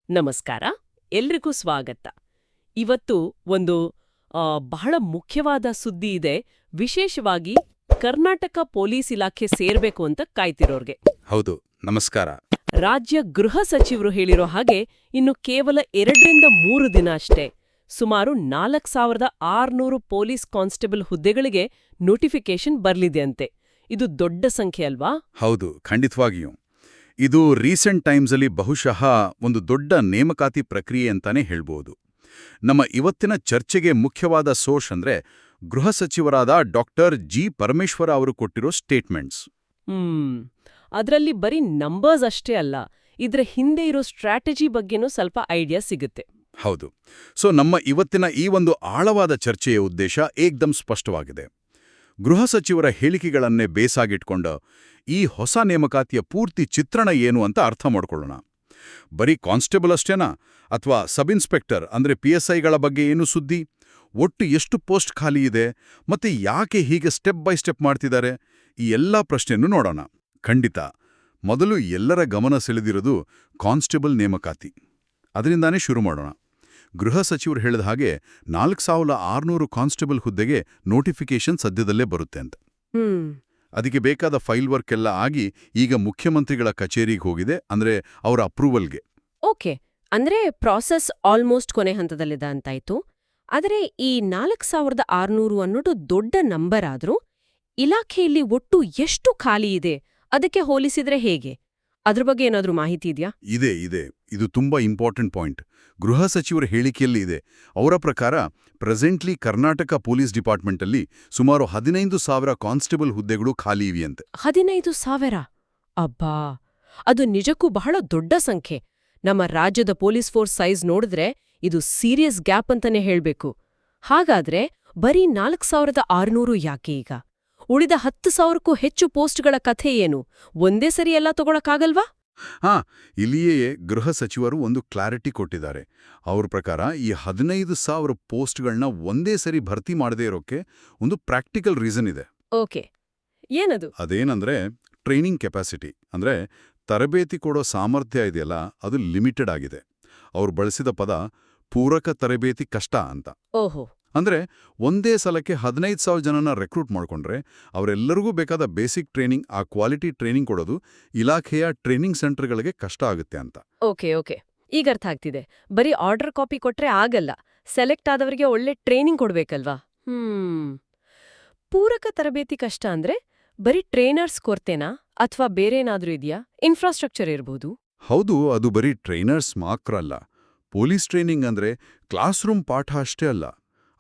ನಮಸ್ಕಾರ. ಎಲ್ರಿಗೂ ಸ್ವಾಗತ. ಇವತ್ತು ಒಂದು ಬಹಳ ಮುಖ್ಯವಾದ ಸುದ್ದಿ ಇದೆ, ವಿಶೇಷವಾಗಿ ಕರ್ನಾಟಕ ಪೊಲೀಸ್ ಇಲಾಖೆ ಸೇರ್ಬೇಕು ಅಂತ ಕಾಯ್ತಿರೋರ್ಗೆ. ಹೌದು, ನಮಸ್ಕಾರ. ರಾಜ್ಯ ಗೃಹ ಸಚಿವರು ಹೇಳಿರೋ ಹಾಗೆ ಇನ್ನು ಕೇವಲ 2-3 ದಿನ ಅಷ್ಟೇ ಸುಮಾರು 4600 ಪೊಲೀಸ್ ಕಾನ್ಸ್ಟೇಬಲ್ ಹುದ್ದೆಗಳಿಗೆ ನೋಟಿಫಿಕೇಶನ್ ಬರ್ಲಿದೆ ಅಂತೆ. ಇದು ದೊಡ್ಡ ಸಂಖ್ಯೆ ಅಲ್ವಾ? ಹೌದು, ಖಂಡಿತವಾಗಿಯೂ. ಇದು ರೀಸೆಂಟ್ ಟೈಮ್ಸಲ್ಲಿ ಬಹುಶಃ ಒಂದು ದೊಡ್ಡ ನೇಮಕಾತಿ ಪ್ರಕ್ರಿಯೆ ಅಂತಾನೆ ಹೇಳ್ಬೋದು. ನಮ್ಮ ಇವತ್ತಿನ ಚರ್ಚೆಗೆ ಮುಖ್ಯವಾದ ಸೋರ್ಸ್ ಅಂದ್ರೆ ಗೃಹ ಸಚಿವರಾದ ಡಾ. ಪರಮೇಶ್ವರ ಅವರು ಕೊಟ್ಟಿರೋ ಸ್ಟೇಟ್ಮೆಂಟ್ಸ್. ಅದರಲ್ಲಿ ಬರೀ ನಂಬರ್ಸ್ ಅಷ್ಟೇ ಅಲ್ಲ, ಇದ್ರ ಹಿಂದೆ ಇರೋ ಸ್ಟ್ರಾಟಜಿ ಬಗ್ಗೆನೂ ಸ್ವಲ್ಪ ಐಡಿಯಾ ಸಿಗುತ್ತೆ. ಹೌದು. ಸೊ ನಮ್ಮ ಇವತ್ತಿನ ಈ ಒಂದು ಆಳವಾದ ಚರ್ಚೆಯ ಉದ್ದೇಶ ಏಕ್ದಮ್ ಸ್ಪಷ್ಟವಾಗಿದೆ. ಗೃಹ ಸಚಿವರ ಹೇಳಿಕೆಗಳನ್ನೇ ಬೇಸಾಗಿಟ್ಕೊಂಡು ಈ ಹೊಸ ನೇಮಕಾತಿಯ ಪೂರ್ತಿ ಚಿತ್ರಣ ಏನು ಅಂತ ಅರ್ಥ ಮಾಡ್ಕೊಳ್ಳೋಣ. ಬರೀ ಕಾನ್ಸ್ಟೇಬಲ್ ಅಷ್ಟೇನಾ, ಅಥವಾ ಸಬ್ ಇನ್ಸ್ಪೆಕ್ಟರ್ ಅಂದ್ರೆ PSIಗಳ ಬಗ್ಗೆ ಏನು ಸುದ್ದಿ, ಒಟ್ಟು ಎಷ್ಟು ಪೋಸ್ಟ್ ಖಾಲಿ ಇದೆ, ಮತ್ತೆ ಯಾಕೆ ಹೀಗೆ ಸ್ಟೆಪ್ ಬೈ ಸ್ಟೆಪ್ ಮಾಡ್ತಿದ್ದಾರೆ, ಈ ಎಲ್ಲಾ ಪ್ರಶ್ನೆಯನ್ನು ನೋಡೋಣ. ಖಂಡಿತ ಮೊದಲು ಎಲ್ಲರ ಗಮನ ಸೆಳೆದಿರೋದು ಕಾನ್ಸ್ಟೇಬಲ್ ನೇಮಕಾತಿ. ಅದರಿಂದಾನೇ ಶುರು ಮಾಡೋಣ. ಗೃಹ ಸಚಿವರು ಹೇಳಿದ ಹಾಗೆ 4600 ಕಾನ್ಸ್ಟೇಬಲ್ ಹುದ್ದೆಗೆ ನೋಟಿಫಿಕೇಶನ್ ಸದ್ಯದಲ್ಲೇ ಬರುತ್ತೆ ಅಂತ. ಅದಕ್ಕೆ ಬೇಕಾದ ಫೈಲ್ ವರ್ಕ್ ಎಲ್ಲ ಆಗಿ ಈಗ ಮುಖ್ಯಮಂತ್ರಿಗಳ ಕಚೇರಿಗೆ ಹೋಗಿದೆ, ಅಂದ್ರೆ ಅವರ ಅಪ್ರೂವಲ್ಗೆ. ಓಕೆ, ಅಂದ್ರೆ ಪ್ರಾಸೆಸ್ ಆಲ್ಮೋಸ್ಟ್ ಕೊನೆ ಹಂತದಲ್ಲಿದೆ ಅಂತಾಯ್ತು. ಆದರೆ ಈ 4600 ಅನ್ನೋದು ದೊಡ್ಡ ನಂಬರ್ ಆದ್ರೂ ಇಲಾಖೆಯಲ್ಲಿ ಒಟ್ಟು ಎಷ್ಟು ಖಾಲಿ ಇದೆ ಅದಕ್ಕೆ ಹೋಲಿಸಿದ್ರೆ ಹೇಗೆ? ಅದ್ರ ಬಗ್ಗೆ ಏನಾದ್ರೂ ಮಾಹಿತಿ ಇದೆಯಾ? ಇದೆ. ಇದು ತುಂಬಾ ಇಂಪಾರ್ಟೆಂಟ್ ಪಾಯಿಂಟ್. ಗೃಹ ಸಚಿವರ ಹೇಳಿಕೆಯಲ್ಲಿ ಇದೆ. ಅವರ ಪ್ರಕಾರ ಪ್ರೆಸೆಂಟ್ಲಿ ಕರ್ನಾಟಕ ಪೊಲೀಸ್ ಡಿಪಾರ್ಟ್ಮೆಂಟಲ್ಲಿ ಸುಮಾರು 15,000 ಕಾನ್ಸ್ಟೇಬಲ್ ಹುದ್ದೆಗಳು ಖಾಲಿ ಇವೆಯಂತೆ. 15,000? ಅಬ್ಬಾ, ಅದು ನಿಜಕ್ಕೂ ಬಹಳ ದೊಡ್ಡ ಸಂಖ್ಯೆ. ನಮ್ಮ ರಾಜ್ಯದ ಪೊಲೀಸ್ ಫೋರ್ಸ್ ಸೈಜ್ ನೋಡಿದ್ರೆ ಇದು ಸೀರಿಯಸ್ ಗ್ಯಾಪ್ ಅಂತಾನೆ ಹೇಳ್ಬೇಕು. ಹಾಗಾದ್ರೆ ಬರೀ 4600 ಯಾಕೆ ಈಗ? ಉಳಿದ 10,000ಕ್ಕೂ ಹೆಚ್ಚು ಪೋಸ್ಟ್ಗಳ ಕಥೆ ಏನು? ಒಂದೇ ಸರಿ ಎಲ್ಲ ತಗೊಳಕ್ಕಾಗಲ್ವಾ? ಇಲ್ಲಿಯೇ ಗೃಹ ಸಚಿವರು ಒಂದು ಕ್ಲಾರಿಟಿ ಕೊಟ್ಟಿದ್ದಾರೆ. ಅವ್ರ ಪ್ರಕಾರ ಈ 15,000 ಪೋಸ್ಟ್ಗಳನ್ನ ಒಂದೇ ಸರಿ ಭರ್ತಿ ಮಾಡದೇ ಇರೋಕೆ ಒಂದು ಪ್ರಾಕ್ಟಿಕಲ್ ರೀಸನ್ ಇದೆ. ಓಕೆ, ಏನದು? ಅದೇನಂದ್ರೆ ಟ್ರೈನಿಂಗ್ ಕೆಪಾಸಿಟಿ, ಅಂದ್ರೆ ತರಬೇತಿ ಕೊಡೋ ಸಾಮರ್ಥ್ಯ ಇದೆಯಲ್ಲ, ಅದು ಲಿಮಿಟೆಡ್ ಆಗಿದೆ. ಅವ್ರು ಬಳಸಿದ ಪದ ಪೂರಕ ತರಬೇತಿ ಕಷ್ಟ ಅಂತ. ಓಹೋ. ಅಂದ್ರೆ ಒಂದೇ ಸಲಕ್ಕೆ 15,000 ಜನನ ರೆಕ್ರೂಟ್ ಮಾಡ್ಕೊಂಡ್ರೆ ಅವರೆಲ್ಲರಿಗೂ ಬೇಕಾದ ಬೇಸಿಕ್ ಟ್ರೈನಿಂಗ್, ಆ ಕ್ವಾಲಿಟಿ ಟ್ರೈನಿಂಗ್ ಕೊಡೋದು ಇಲಾಖೆಯ ಟ್ರೈನಿಂಗ್ ಸೆಂಟರ್ಗಳಿಗೆ ಕಷ್ಟ ಆಗುತ್ತೆ ಅಂತ. ಓಕೆ, ಈಗ ಅರ್ಥ ಆಗ್ತಿದೆ. ಬರೀ ಆರ್ಡರ್ ಕಾಪಿ ಕೊಟ್ರೆ ಆಗಲ್ಲ, ಸೆಲೆಕ್ಟ್ ಆದವರಿಗೆ ಒಳ್ಳೆ ಟ್ರೈನಿಂಗ್ ಕೊಡ್ಬೇಕಲ್ವಾ? ಪೂರಕ ತರಬೇತಿ ಕಷ್ಟ ಅಂದ್ರೆ ಬರೀ ಟ್ರೈನರ್ಸ್ ಕೊರತೆನಾ, ಅಥವಾ ಬೇರೆ ಏನಾದ್ರೂ ಇದೆಯಾ? ಇನ್ಫ್ರಾಸ್ಟ್ರಕ್ಚರ್ ಇರ್ಬೋದು. ಹೌದು, ಅದು ಬರೀ ಟ್ರೈನರ್ಸ್ ಮಾತ್ರ ಅಲ್ಲ. ಪೊಲೀಸ್ ಟ್ರೈನಿಂಗ್ ಅಂದ್ರೆ ಕ್ಲಾಸ್ ರೂಮ್ ಪಾಠ ಅಷ್ಟೇ ಅಲ್ಲ.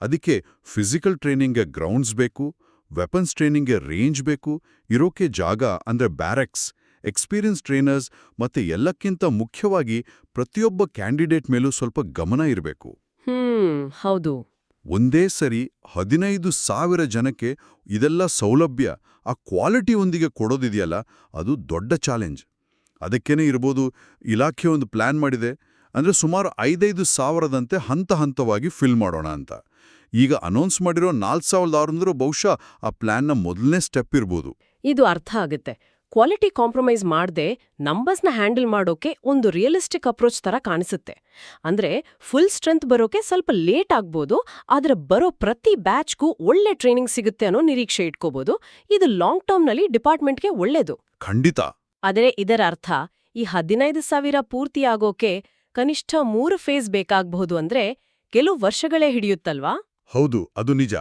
ಅದಕ್ಕೆ ಫಿಸಿಕಲ್ ಟ್ರೈನಿಂಗ್ಗೆ ಗ್ರೌಂಡ್ಸ್ ಬೇಕು, ವೆಪನ್ಸ್ ಟ್ರೈನಿಂಗ್ಗೆ ರೇಂಜ್ ಬೇಕು, ಇರೋಕೆ ಜಾಗ ಅಂದ್ರೆ ಬ್ಯಾರಕ್ಸ್, ಎಕ್ಸ್ಪೀರಿಯನ್ಸ್ ಟ್ರೈನರ್ಸ್, ಮತ್ತೆ ಎಲ್ಲಕ್ಕಿಂತ ಮುಖ್ಯವಾಗಿ ಪ್ರತಿಯೊಬ್ಬ ಕ್ಯಾಂಡಿಡೇಟ್ ಮೇಲೂ ಸ್ವಲ್ಪ ಗಮನ ಇರಬೇಕು. ಹೌದು. ಒಂದೇ ಸರಿ 15,000 ಜನಕ್ಕೆ ಇದೆಲ್ಲ ಸೌಲಭ್ಯ ಆ ಕ್ವಾಲಿಟಿಯೊಂದಿಗೆ ಕೊಡೋದಿದೆಯಲ್ಲ, ಅದು ದೊಡ್ಡ ಚಾಲೆಂಜ್. ಅದಕ್ಕೇನೆ ಇರ್ಬೋದು ಇಲಾಖೆ ಒಂದು ಪ್ಲಾನ್ ಮಾಡಿದೆ, ಅಂದ್ರೆ ಸುಮಾರು 5,000ದಂತೆ ಹಂತ ಹಂತವಾಗಿ ಫಿಲ್ ಮಾಡೋಣ ಅಂತ. ಈಗ ಅನೌನ್ಸ್ ಮಾಡಿರೋ 4,600 ಬಹುಶಃ ಆ ಪ್ಲಾನ್ನ ಮೊದಲನೇ ಸ್ಟೆಪ್ ಇರ್ಬೋದು. ಇದು ಅರ್ಥ ಆಗುತ್ತೆ. ಕ್ವಾಲಿಟಿ ಕಾಂಪ್ರಮೈಸ್ ಮಾಡದೆ ನಂಬರ್ಸ್ನ ಹ್ಯಾಂಡಲ್ ಮಾಡೋಕೆ ಒಂದು ರಿಯಲಿಸ್ಟಿಕ್ ಅಪ್ರೋಚ್ ತರ ಕಾಣಿಸುತ್ತೆ. ಅಂದ್ರೆ ಫುಲ್ ಸ್ಟ್ರೆಂತ್ ಬರೋಕೆ ಸ್ವಲ್ಪ ಲೇಟ್ ಆಗ್ಬೋದು, ಆದ್ರೆ ಬರೋ ಪ್ರತಿ ಬ್ಯಾಚ್ಗೂ ಒಳ್ಳೆ ಟ್ರೈನಿಂಗ್ ಸಿಗುತ್ತೆ ಅನ್ನೋ ನಿರೀಕ್ಷೆ ಇಟ್ಕೋಬಹುದು. ಇದು ಲಾಂಗ್ ಟರ್ಮ್ನಲ್ಲಿ ಡಿಪಾರ್ಟ್ಮೆಂಟ್ಗೆ ಒಳ್ಳೇದು. ಖಂಡಿತ. ಆದರೆ ಇದರ ಅರ್ಥ ಈ 15,000 ಪೂರ್ತಿಯಾಗೋಕೆ ಕನಿಷ್ಠ 3 ಫೇಸ್ ಬೇಕಾಗಬಹುದು, ಅಂದ್ರೆ ಕೆಲವು ವರ್ಷಗಳೇ ಹಿಡಿಯುತ್ತಲ್ವಾ? ಹೌದು, ಅದು ನಿಜ.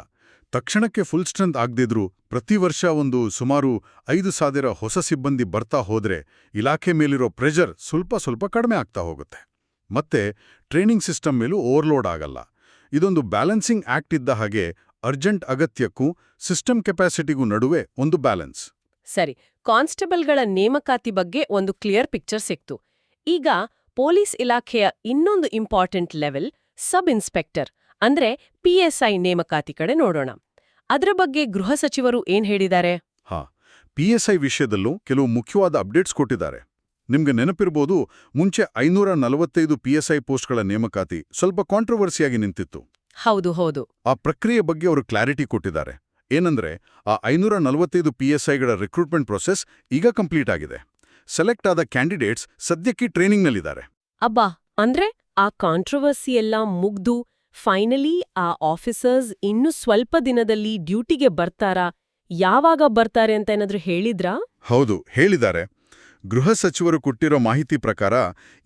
ತಕ್ಷಣಕ್ಕೆ ಫುಲ್ ಸ್ಟ್ರೆಂತ್ ಆಗದಿದ್ರೂ ಪ್ರತಿ ವರ್ಷ ಒಂದು ಸುಮಾರು 5,000 ಹೊಸ ಸಿಬ್ಬಂದಿ ಬರ್ತಾ ಹೋದ್ರೆ ಇಲಾಖೆ ಮೇಲಿರೋ ಪ್ರೆಷರ್ ಸ್ವಲ್ಪ ಕಡಿಮೆ ಆಗ್ತಾ ಹೋಗುತ್ತೆ. ಮತ್ತೆ ಟ್ರೈನಿಂಗ್ ಸಿಸ್ಟಮ್ ಮೇಲೂ ಓವರ್ಲೋಡ್ ಆಗಲ್ಲ. ಇದೊಂದು ಬ್ಯಾಲೆನ್ಸಿಂಗ್ ಆಕ್ಟ್ ಇದ್ದ ಹಾಗೆ, ಅರ್ಜೆಂಟ್ ಅಗತ್ಯಕ್ಕೂ ಸಿಸ್ಟಮ್ ಕೆಪಾಸಿಟಿಗೂ ನಡುವೆ ಒಂದು ಬ್ಯಾಲೆನ್ಸ್. ಸರಿ, ಕಾನ್ಸ್ಟೇಬಲ್ಗಳ ನೇಮಕಾತಿ ಬಗ್ಗೆ ಒಂದು ಕ್ಲಿಯರ್ ಪಿಕ್ಚರ್ ಸಿಕ್ತು. ಈಗ ಪೊಲೀಸ್ ಇಲಾಖೆಯ ಇನ್ನೊಂದು ಇಂಪಾರ್ಟೆಂಟ್ ಲೆವೆಲ್ ಸಬ್ ಇನ್ಸ್ಪೆಕ್ಟರ್ ಅಂದ್ರೆ PSI ನೇಮಕಾತಿ ಕಡೆ ನೋಡೋಣ. ಅದರ ಬಗ್ಗೆ ಗೃಹ ಸಚಿವರು ಏನ್ ಹೇಳಿದ್ದಾರೆ? PSI ವಿಷಯದಲ್ಲೂ ಕೆಲವು ಮುಖ್ಯವಾದ ಅಪ್ಡೇಟ್ಸ್ ಕೊಟ್ಟಿದ್ದಾರೆ. ನಿಮ್ಗೆ ನೆನಪಿರ್ಬೋದು, ಮುಂಚೆ 545 PSI ಪೋಸ್ಟ್ಗಳ ನೇಮಕಾತಿ ಸ್ವಲ್ಪ ಕಾಂಟ್ರವರ್ಸಿಯಾಗಿ ನಿಂತಿತ್ತು. ಹೌದು. ಆ ಪ್ರಕ್ರಿಯೆ ಬಗ್ಗೆ ಅವರು ಕ್ಲಾರಿಟಿ ಕೊಟ್ಟಿದ್ದಾರೆ. ಏನಂದ್ರೆ ಆ 545 PSIಗಳ ರಿಕ್ರೂಟ್ಮೆಂಟ್ ಪ್ರೊಸೆಸ್ ಈಗ ಕಂಪ್ಲೀಟ್ ಆಗಿದೆ. ಸೆಲೆಕ್ಟ್ ಆದ ಕ್ಯಾಂಡಿಡೇಟ್ಸ್ ಸದ್ಯಕ್ಕೆ ಟ್ರೈನಿಂಗ್ನಲ್ಲಿದ್ದಾರೆ. ಅಬ್ಬಾ, ಅಂದ್ರೆ ಆ ಕಾಂಟ್ರವರ್ಸಿ ಎಲ್ಲ ಮುಗ್ದು ಫೈನಲಿ ಆ ಆಫೀಸರ್ಸ್ ಇನ್ನು ಸ್ವಲ್ಪ ದಿನದಲ್ಲಿ ಡ್ಯೂಟಿಗೆ ಬರ್ತಾರಾ, ಯಾವಾಗ ಬರ್ತಾರೆ ಅಂತ ಏನಾದ್ರೂ ಹೇಳಿದ್ರಾ? ಹೌದು, ಹೇಳಿದ್ದಾರೆ. ಗೃಹ ಸಚಿವರು ಕೊಟ್ಟಿರೋ ಮಾಹಿತಿ ಪ್ರಕಾರ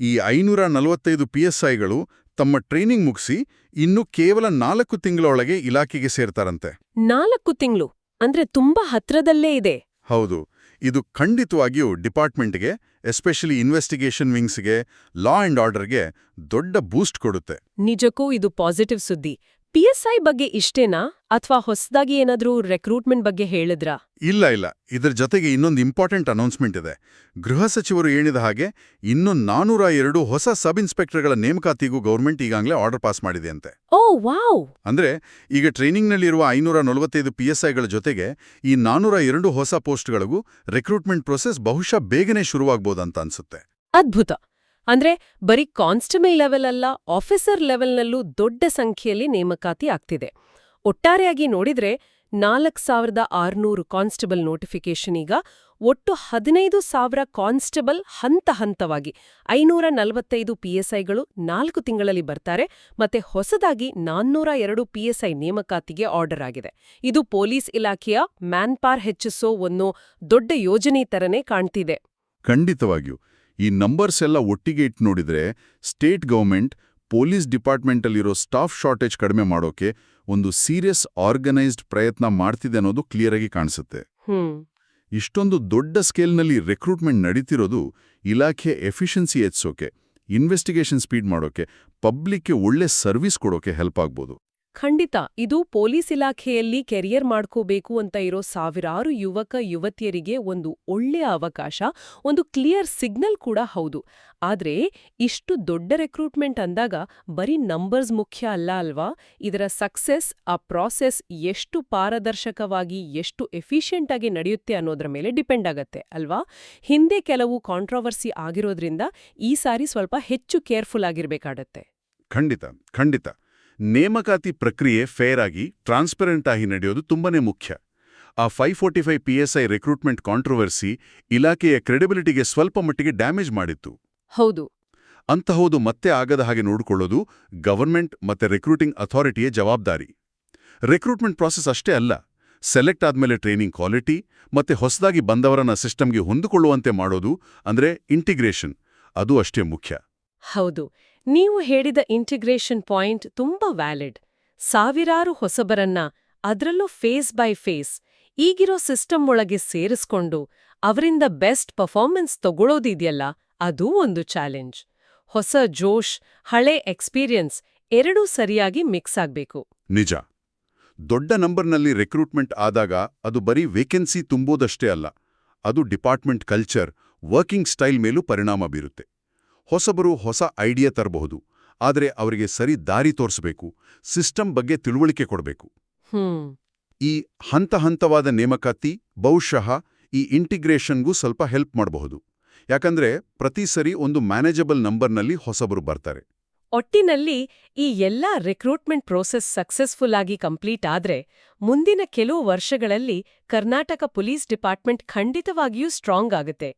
ಈ 545 PSIಗಳು ತಮ್ಮ ಟ್ರೈನಿಂಗ್ ಮುಗಿಸಿ ಇನ್ನು ಕೇವಲ 4 ತಿಂಗಳೊಳಗೆ ಇಲಾಖೆಗೆ ಸೇರ್ತಾರಂತೆ. 4 ತಿಂಗಳು ಅಂದ್ರೆ ತುಂಬಾ ಹತ್ರದಲ್ಲೇ ಇದೆ. ಹೌದು, ಇದು ಖಂಡಿತವಾಗಿಯೂ ಡಿಪಾರ್ಟ್ಮೆಂಟ್ಗೆ, ಎಸ್ಪೆಷಲಿ ಇನ್ವೆಸ್ಟಿಗೇಷನ್ ವಿಂಗ್ಸ್ಗೆ, ಲಾ ಅಂಡ್ ಆರ್ಡರ್ಗೆ ದೊಡ್ಡ ಬೂಸ್ಟ್ ಕೊಡುತ್ತೆ. ನಿಜಕ್ಕೂ ಇದು ಪಾಸಿಟಿವ್ ಸುದ್ದಿ. PSI ಬಗ್ಗೆ ಇಷ್ಟೇನಾ ಅಥವಾ ಹೊಸದಾಗಿ ಏನಾದ್ರೂ ರೆಕ್ರೂಟ್ಮೆಂಟ್ ಬಗ್ಗೆ ಹೇಳಿದ್ರಾ? ಇಲ್ಲ, ಇದರ ಜೊತೆಗೆ ಇನ್ನೊಂದು ಇಂಪಾರ್ಟೆಂಟ್ ಅನೌನ್ಸ್ಮೆಂಟ್ ಇದೆ. ಗೃಹ ಸಚಿವರು ಹೇಳಿದ ಹಾಗೆ ಇನ್ನು 402 ಹೊಸ ಸಬ್ ಇನ್ಸ್ಪೆಕ್ಟರ್ಗಳ ನೇಮಕಾತಿಗೂ ಗೌರ್ಮೆಂಟ್ ಈಗಾಗಲೇ ಆರ್ಡರ್ ಪಾಸ್ ಮಾಡಿದೆ ಅಂತೆ. ಓ ವಾವ್! ಅಂದ್ರೆ ಈಗ ಟ್ರೈನಿಂಗ್ನಲ್ಲಿರುವ 545 PSIಗಳ ಜೊತೆಗೆ ಈ 402 ಹೊಸ ಪೋಸ್ಟ್ಗಳಿಗೂ ರಿಕ್ರೂಟ್ಮೆಂಟ್ ಪ್ರೊಸೆಸ್ ಬಹುಶಃ ಬೇಗನೆ ಶುರುವಾಗ್ಬೋದಂತ ಅನ್ಸುತ್ತೆ. ಅದ್ಭುತ. ಅಂದ್ರೆ ಬರೀ ಕಾನ್ಸ್ಟೇಬಲ್ ಲೆವೆಲ್ ಅಲ್ಲ, ಆಫೀಸರ್ ಲೆವೆಲ್ನಲ್ಲೂ ದೊಡ್ಡ ಸಂಖ್ಯೆಯಲ್ಲಿ ನೇಮಕಾತಿ ಆಗ್ತಿದೆ. ಒಟ್ಟಾರೆಯಾಗಿ ನೋಡಿದ್ರೆ 4600 ಕಾನ್ಸ್ಟೇಬಲ್ ನೋಟಿಫಿಕೇಶನ್ ಈಗ ಒಟ್ಟು 15,000 ಕಾನ್ಸ್ಟೇಬಲ್ ಹಂತವಾಗಿ 545 PSIಗಳು 4 ತಿಂಗಳಲ್ಲಿ ಬರ್ತಾರೆ. ಮತ್ತೆ ಹೊಸದಾಗಿ 402 PSI ನೇಮಕಾತಿಗೆ ಆರ್ಡರ್ ಆಗಿದೆ. ಇದು ಪೊಲೀಸ್ ಇಲಾಖೆಯ ಮ್ಯಾನ್ ಪವರ್ ಹೆಚ್ಚಿಸೋ ಒಂದು ದೊಡ್ಡ ಯೋಜನೆ ತರನೇ ಕಾಣ್ತಿದೆ. ಖಂಡಿತವಾಗಿಯೂ ಈ ನಂಬರ್ಸ್ ಎಲ್ಲ ಒಟ್ಟಿಗೆ ಇಟ್ಟು ನೋಡಿದ್ರೆ ಸ್ಟೇಟ್ ಗವರ್ಮೆಂಟ್ ಪೊಲೀಸ್ ಡಿಪಾರ್ಟ್ಮೆಂಟಲ್ಲಿರೋ ಸ್ಟಾಫ್ ಶಾರ್ಟೇಜ್ ಕಡಿಮೆ ಮಾಡೋಕೆ ಒಂದು ಸೀರಿಯಸ್ ಆರ್ಗನೈಸ್ಡ್ ಪ್ರಯತ್ನ ಮಾಡ್ತಿದೆ ಅನ್ನೋದು ಕ್ಲಿಯರ್ ಆಗಿ ಕಾಣಿಸುತ್ತೆ. ಇಷ್ಟೊಂದು ದೊಡ್ಡ ಸ್ಕೇಲ್ನಲ್ಲಿ ರಿಕ್ರೂಟ್ಮೆಂಟ್ ನಡೀತಿರೋದು ಇಲಾಖೆ ಎಫಿಷಿಯನ್ಸಿ ಹೆಚ್ಚೋಕೆ, ಇನ್ವೆಸ್ಟಿಗೇಷನ್ ಸ್ಪೀಡ್ ಮಾಡೋಕೆ, ಪಬ್ಲಿಕ್ಗೆ ಒಳ್ಳೆ ಸರ್ವಿಸ್ ಕೊಡೋಕೆ ಹೆಲ್ಪ್ ಆಗ್ಬೋದು. ಖಂಡಿತ ಇದು ಪೊಲೀಸ್ ಇಲಾಖೆಯಲ್ಲಿ ಕೆರಿಯರ್ ಮಾಡ್ಕೋಬೇಕು ಅಂತ ಇರೋ ಸಾವಿರಾರು ಯುವಕ ಯುವತಿಯರಿಗೆ ಒಂದು ಒಳ್ಳೆಯ ಅವಕಾಶ, ಒಂದು ಕ್ಲಿಯರ್ ಸಿಗ್ನಲ್ ಕೂಡ ಹೌದು. ಆದ್ರೆ ಇಷ್ಟು ದೊಡ್ಡ ರಿಕ್ರೂಟ್ಮೆಂಟ್ ಅಂದಾಗ ಬರೀ ನಂಬರ್ಸ್ ಮುಖ್ಯ ಅಲ್ಲ ಅಲ್ವಾ? ಇದರ ಸಕ್ಸೆಸ್, ಆ ಪ್ರಾಸೆಸ್ ಎಷ್ಟು ಪಾರದರ್ಶಕವಾಗಿ, ಎಷ್ಟು ಎಫಿಷಿಯೆಂಟ್ ಆಗಿ ನಡೆಯುತ್ತೆ ಅನ್ನೋದ್ರ ಮೇಲೆ ಡಿಪೆಂಡ್ ಆಗತ್ತೆ ಅಲ್ವಾ? ಹಿಂದೆ ಕೆಲವು ಕಾಂಟ್ರವರ್ಸಿ ಆಗಿರೋದ್ರಿಂದ ಈ ಸಾರಿ ಸ್ವಲ್ಪ ಹೆಚ್ಚು ಕೇರ್ಫುಲ್ ಆಗಿರ್ಬೇಕಾಗತ್ತೆ. ಖಂಡಿತ ನೇಮಕಾತಿ ಪ್ರಕ್ರಿಯೆ ಫೇರ್ ಆಗಿ, ಟ್ರಾನ್ಸ್ಪರೆಂಟ್ ಆಗಿ ನಡೆಯೋದು ತುಂಬಾನೇ ಮುಖ್ಯ. ಆ 545 PSI ರಿಕ್ರೂಟ್ಮೆಂಟ್ ಕಾಂಟ್ರವರ್ಸಿ ಇಲಾಖೆಯ ಕ್ರೆಡಿಬಿಲಿಟಿಗೆ ಸ್ವಲ್ಪ ಮಟ್ಟಿಗೆ ಡ್ಯಾಮೇಜ್ ಮಾಡಿತ್ತು. ಹೌದು. ಅಂತಹದು ಮತ್ತೆ ಆಗದ ಹಾಗೆ ನೋಡಿಕೊಳ್ಳೋದು ಗವರ್ಮೆಂಟ್ ಮತ್ತೆ ರಿಕ್ರೂಟಿಂಗ್ ಅಥಾರಿಟಿಯ ಜವಾಬ್ದಾರಿ. ರಿಕ್ರೂಟ್ಮೆಂಟ್ ಪ್ರಾಸೆಸ್ ಅಷ್ಟೇ ಅಲ್ಲ, ಸೆಲೆಕ್ಟ್ ಆದ್ಮೇಲೆ ಟ್ರೈನಿಂಗ್ ಕ್ವಾಲಿಟಿ ಮತ್ತೆ ಹೊಸದಾಗಿ ಬಂದವರನ್ನ ಸಿಸ್ಟಮ್ಗೆ ಹೊಂದಿಕೊಳ್ಳುವಂತೆ ಮಾಡೋದು, ಅಂದ್ರೆ ಇಂಟಿಗ್ರೇಷನ್, ಅದು ಅಷ್ಟೇ ಮುಖ್ಯ. ಹೌದು, ನೀವು ಹೇಳಿದ ಇಂಟಿಗ್ರೇಷನ್ ಪಾಯಿಂಟ್ ತುಂಬಾ ವ್ಯಾಲಿಡ್. ಸಾವಿರಾರು ಹೊಸಬರನ್ನ, ಅದರಲ್ಲೂ ಫೇಸ್ ಬೈ ಫೇಸ್ ಈಗಿರೋ ಸಿಸ್ಟಮ್ ಒಳಗೆ ಸೇರಿಸ್ಕೊಂಡು ಅವರಿಂದ ಬೆಸ್ಟ್ ಪರ್ಫಾರ್ಮೆನ್ಸ್ ತಗೊಳ್ಳೋದಿದೆಯಲ್ಲ, ಅದೂ ಒಂದು ಚಾಲೆಂಜ್. ಹೊಸ ಜೋಶ್, ಹಳೆ ಎಕ್ಸ್ಪೀರಿಯನ್ಸ್ ಎರಡೂ ಸರಿಯಾಗಿ ಮಿಕ್ಸ್ ಆಗ್ಬೇಕು. ನಿಜ. ದೊಡ್ಡ ನಂಬರ್ನಲ್ಲಿ ರಿಕ್ರೂಟ್ಮೆಂಟ್ ಆದಾಗ ಅದು ಬರೀ ವೇಕೆನ್ಸಿ ತುಂಬೋದಷ್ಟೇ ಅಲ್ಲ, ಅದು ಡಿಪಾರ್ಟ್ಮೆಂಟ್ ಕಲ್ಚರ್, ವರ್ಕಿಂಗ್ ಸ್ಟೈಲ್ ಮೇಲೂ ಪರಿಣಾಮ ಬೀರುತ್ತೆ. ಹೊಸಬರು ಹೊಸ ಐಡಿಯಾ ತರಬಹುದು, ಆದರೆ ಅವರಿಗೆ ಸರಿ ದಾರಿ ತೋರಿಸಬೇಕು, ಸಿಸ್ಟಮ್ ಬಗ್ಗೆ ತಿಳುವಳಿಕೆ ಕೊಡಬೇಕು. ಈ ಹಂತವಾದ ನೇಮಕಾತಿ ಬಹುಶಃ ಈ ಇಂಟಿಗ್ರೇಷನ್ಗೂ ಸ್ವಲ್ಪ ಹೆಲ್ಪ್ ಮಾಡಬಹುದು. ಯಾಕಂದ್ರೆ ಪ್ರತಿ ಸರಿ ಒಂದು ಮ್ಯಾನೇಜಬಲ್ ನಂಬರ್ನಲ್ಲಿ ಹೊಸಬರು ಬರ್ತಾರೆ. ಒಟ್ಟಿನಲ್ಲಿ ಈ ಎಲ್ಲ ರಿಕ್ರೂಟ್ಮೆಂಟ್ ಪ್ರೋಸೆಸ್ ಸಕ್ಸಸ್ಫುಲ್ ಆಗಿ ಕಂಪ್ಲೀಟ್ ಆದ್ರೆ ಮುಂದಿನ ಕೆಲವು ವರ್ಷಗಳಲ್ಲಿ ಕರ್ನಾಟಕ ಪೊಲೀಸ್ ಡಿಪಾರ್ಟ್ಮೆಂಟ್ ಖಂಡಿತವಾಗಿಯೂ ಸ್ಟ್ರಾಂಗ್ ಆಗುತ್ತೆ.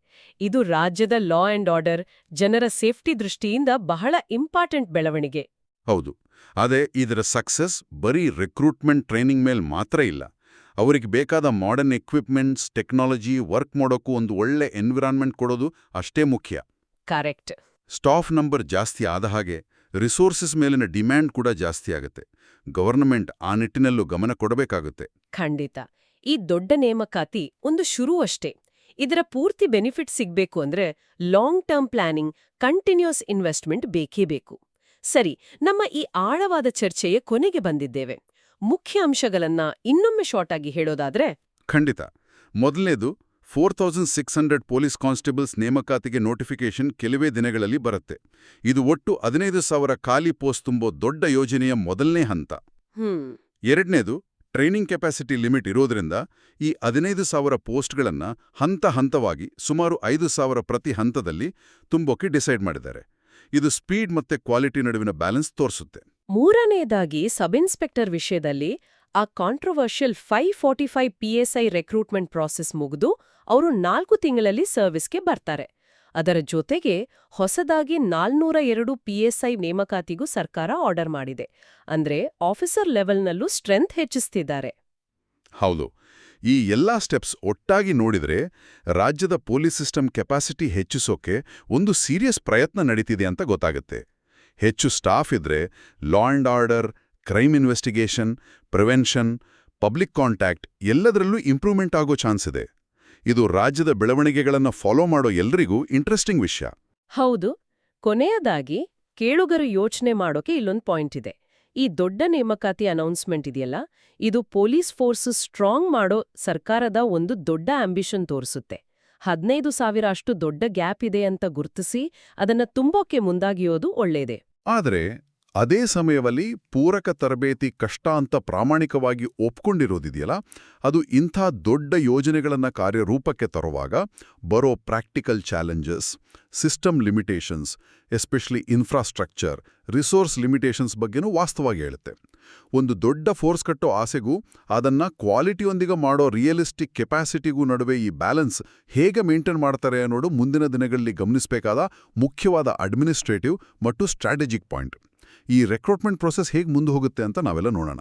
ಇದು ರಾಜ್ಯದ ಲಾ ಅಂಡ್ ಆರ್ಡರ್, ಜನರ ಸೇಫ್ಟಿ ದೃಷ್ಟಿಯಿಂದ ಬಹಳ ಇಂಪಾರ್ಟೆಂಟ್ ಬೆಳವಣಿಗೆ. ಹೌದು, ಆದರೆ ಇದರ ಸಕ್ಸಸ್ ಬರೀ ರಿಕ್ರೂಟ್ಮೆಂಟ್ ಟ್ರೈನಿಂಗ್ ಮೇಲೆ ಮಾತ್ರ ಇಲ್ಲ. ಅವರಿಗೆ ಬೇಕಾದ ಮಾಡರ್ನ್ ಎಕ್ವಿಪ್ಮೆಂಟ್ಸ್, ಟೆಕ್ನಾಲಜಿ, ವರ್ಕ್ ಮಾಡೋಕ್ಕೂ ಒಂದು ಒಳ್ಳೆ ಎನ್ವಿರಾನ್ಮೆಂಟ್ ಕೊಡೋದು ಅಷ್ಟೇ ಮುಖ್ಯ. ಕರೆಕ್ಟ್. ಸ್ಟಾಫ್ ನಂಬರ್ ಜಾಸ್ತಿ ಆದ ಹಾಗೆ ರಿಸೋರ್ಸಸ್ ಮೇಲಿನ ಡಿಮ್ಯಾಂಡ್ ಕೂಡ ಜಾಸ್ತಿ ಆಗುತ್ತೆ. ಗವರ್ನಮೆಂಟ್ ಆ ನಿಟ್ಟಿನಲ್ಲೂ ಗಮನ ಕೊಡಬೇಕಾಗುತ್ತೆ. ಖಂಡಿತ. ಈ ದೊಡ್ಡ ನೇಮಕಾತಿ ಒಂದು ಶುರು ಅಷ್ಟೇ. ಇದರ ಪೂರ್ತಿ ಬೆನಿಫಿಟ್ ಸಿಗ್ಬೇಕು ಅಂದ್ರೆ long term planning, continuous investment ಬೇಕೇ ಬೇಕು. ಸರಿ, ನಮ್ಮ ಈ ಆಳವಾದ ಚರ್ಚೆಯ ಕೊನೆಗೆ ಬಂದಿದ್ದೇವೆ. ಮುಖ್ಯ ಅಂಶಗಳನ್ನ ಇನ್ನೊಮ್ಮೆ ಶಾರ್ಟ್ ಆಗಿ ಹೇಳೋದಾದ್ರೆ? ಖಂಡಿತ. ಮೊದಲನೇದು, 4600 ಪೊಲೀಸ್ ಕಾನ್ಸ್ಟೇಬಲ್ಸ್ ನೇಮಕಾತಿಗೆ ನೋಟಿಫಿಕೇಷನ್ ಕೆಲವೇ ದಿನಗಳಲ್ಲಿ ಬರುತ್ತೆ. ಇದು ಒಟ್ಟು 15,000 ಖಾಲಿ ಪೋಸ್ಟ್ ತುಂಬೋ ದೊಡ್ಡ ಯೋಜನೆಯ ಮೊದಲನೇ ಹಂತ. ಎರಡನೇದು, ಟ್ರೈನಿಂಗ್ ಕೆಪಾಸಿಟಿ ಲಿಮಿಟ್ ಇರೋದ್ರಿಂದ ಈ 15,000 ಪೋಸ್ಟ್ಗಳನ್ನ ಹಂತವಾಗಿ ಸುಮಾರು 5,000 ಪ್ರತಿ ಹಂತದಲ್ಲಿ ತುಂಬೋಕೆ ಡಿಸೈಡ್ ಮಾಡಿದ್ದಾರೆ. ಇದು ಸ್ಪೀಡ್ ಮತ್ತೆ ಕ್ವಾಲಿಟಿ ನಡುವಿನ ಬ್ಯಾಲೆನ್ಸ್ ತೋರಿಸುತ್ತೆ. ಮೂರನೇದಾಗಿ ಸಬ್ ಇನ್ಸ್ಪೆಕ್ಟರ್ ವಿಷಯದಲ್ಲಿ ಆ ಕಾಂಟ್ರವರ್ಷಿಯಲ್ 545 PSI ರಿಕ್ರೂಟ್ಮೆಂಟ್ ಪ್ರಾಸೆಸ್ ಮುಗಿದು ಅವರು 4 ತಿಂಗಳಲ್ಲಿ ಸರ್ವಿಸ್ಗೆ ಬರ್ತಾರೆ. ಅದರ ಜೊತೆಗೆ ಹೊಸದಾಗಿ 402 PSI ನೇಮಕಾತಿಗೂ ಸರ್ಕಾರ ಆರ್ಡರ್ ಮಾಡಿದೆ. ಅಂದ್ರೆ ಆಫೀಸರ್ ಲೆವೆಲ್ನಲ್ಲೂ ಸ್ಟ್ರೆಂತ್ ಹೆಚ್ಚಿಸ್ತಿದ್ದಾರೆ. ಹೌದು. ಈ ಎಲ್ಲಾ ಸ್ಟೆಪ್ಸ್ ಒಟ್ಟಾಗಿ ನೋಡಿದ್ರೆ ರಾಜ್ಯದ ಪೊಲೀಸ್ ಸಿಸ್ಟಮ್ ಕೆಪಾಸಿಟಿ ಹೆಚ್ಚಿಸೋಕೆ ಒಂದು ಸೀರಿಯಸ್ ಪ್ರಯತ್ನ ನಡೀತಿದೆ ಅಂತ ಗೊತ್ತಾಗುತ್ತೆ. ಹೆಚ್ಚು ಸ್ಟಾಫ್ ಇದ್ರೆ law and order, crime investigation, prevention, public contact ಎಲ್ಲದರಲ್ಲೂ ಇಂಪ್ರೂವ್ಮೆಂಟ್ ಆಗೋ ಚಾನ್ಸ್ ಇದೆ. ಇದು ರಾಜ್ಯದ ಬೆಳವಣಿಗೆಗಳನ್ನು ಫಾಲೋ ಮಾಡೋ ಎಲ್ರಿಗೂ ಇಂಟ್ರೆಸ್ಟಿಂಗ್ ವಿಷಯ. ಹೌದು. ಕೊನೆಯದಾಗಿ ಕೇಳುಗರು ಯೋಚನೆ ಮಾಡೋಕೆ ಇಲ್ಲೊಂದು ಪಾಯಿಂಟ್ ಇದೆ. ಈ ದೊಡ್ಡ ನೇಮಕಾತಿ ಅನೌನ್ಸ್ಮೆಂಟ್ ಇದೆಯಲ್ಲ, ಇದು ಪೊಲೀಸ್ ಫೋರ್ಸ್ ಸ್ಟ್ರಾಂಗ್ ಮಾಡೋ ಸರ್ಕಾರದ ಒಂದು ದೊಡ್ಡ ಆಂಬಿಷನ್ ತೋರಿಸುತ್ತೆ. 15,000 ಅಷ್ಟು ದೊಡ್ಡ ಗ್ಯಾಪ್ ಇದೆ ಅಂತ ಗುರುತಿಸಿ ಅದನ್ನ ತುಂಬೋಕೆ ಮುಂದಾಗಿಯೋದು ಒಳ್ಳೇದೇ. ಆದರೆ ಅದೇ ಸಮಯದಲ್ಲಿ ಪೂರಕ ತರಬೇತಿ ಕಷ್ಟ ಅಂತ ಪ್ರಾಮಾಣಿಕವಾಗಿ ಒಪ್ಕೊಂಡಿರೋದಿದೆಯಲ್ಲ, ಅದು ಇಂಥ ದೊಡ್ಡ ಯೋಜನೆಗಳನ್ನು ಕಾರ್ಯರೂಪಕ್ಕೆ ತರುವಾಗ ಬರೋ practical challenges, system limitations, especially infrastructure, resource limitations ಬಗ್ಗೆನೂ ವಾಸ್ತವವಾಗಿ ಹೇಳುತ್ತೆ. ಒಂದು ದೊಡ್ಡ ಫೋರ್ಸ್ ಕಟ್ಟೋ ಆಸೆಗೂ ಅದನ್ನ ಕ್ವಾಲಿಟಿಯೊಂದಿಗೆ ಮಾಡೋ ರಿಯಲಿಸ್ಟಿಕ್ ಕೆಪಾಸಿಟಿಗೂ ನಡುವೆ ಈ ಬ್ಯಾಲೆನ್ಸ್ ಹೇಗೆ ಮೇಂಟೈನ್ ಮಾಡ್ತಾರೆ ಅನ್ನೋದು ಮುಂದಿನ ದಿನಗಳಲ್ಲಿ ಗಮನಿಸಬೇಕಾದ ಮುಖ್ಯವಾದ ಅಡ್ಮಿನಿಸ್ಟ್ರೇಟಿವ್ ಮತ್ತು ಸ್ಟ್ರಾಟಜಿಕ್ ಪಾಯಿಂಟ್. ಈ ರೆಕ್ರೂಟ್ಮೆಂಟ್ ಪ್ರೊಸೆಸ್ ಹೇಗೆ ಮುಂದೆ ಹೋಗುತ್ತೆ ಅಂತ ನಾವೆಲ್ಲ ನೋಡೋಣ.